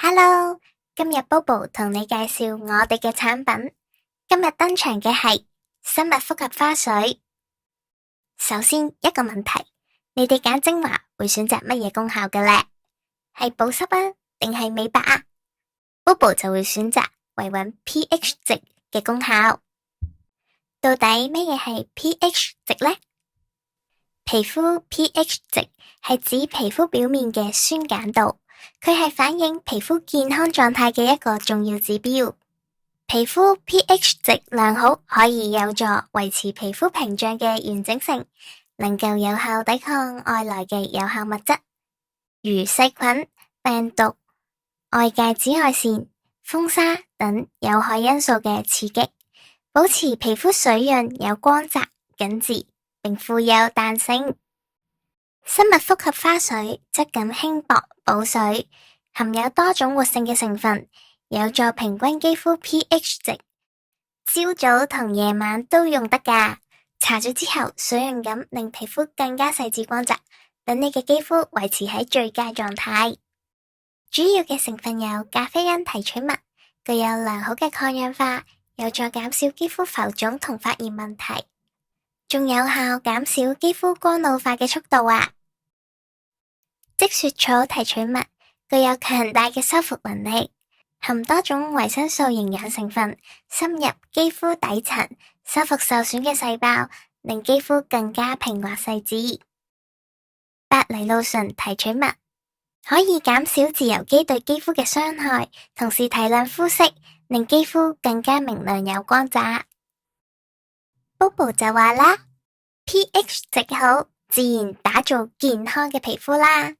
Hello，今日 Bobo 同你介紹我哋嘅產品。今日登場嘅係生物複合花水。首先一個問題，你哋揀精華會選擇乜嘢功效嘅呢？係保濕啊，定係美白啊？Bobo 就會選擇維穩 pH 值嘅功效。到底乜嘢係 pH 值呢？皮膚 pH 值係指皮膚表面嘅酸鹼度。佢係反映皮膚健康狀態嘅一個重要指標。皮膚 pH 值良好，可以有助維持皮膚屏障嘅完整性，能夠有效抵抗外來嘅有效物質，如細菌、病毒、外界紫外線、風沙等有害因素嘅刺激，保持皮膚水潤有光澤、緊緻，並富有彈性。生物複合花水質感輕薄補水，含有多種活性嘅成分，有助平均肌膚 pH 值。朝早同夜晚都用得㗎。搽咗之後，水潤感令皮膚更加細緻光澤，等你嘅肌膚維持喺最佳狀態。主要嘅成分有咖啡因提取物，具有良好嘅抗氧化，有助減少肌膚浮腫同發炎問題，仲有效減少肌膚光老化嘅速度啊！積雪草提取物具有強大嘅修復能力，含多種維生素營養成分，深入肌膚底層，修復受損嘅細胞，令肌膚更加平滑細緻。白藜蘆醇提取物可以減少自由基對肌膚嘅傷害，同時提亮膚色，令肌膚更加明亮有光澤。Bobo 就話啦，pH 值好，自然打造健康嘅皮膚啦。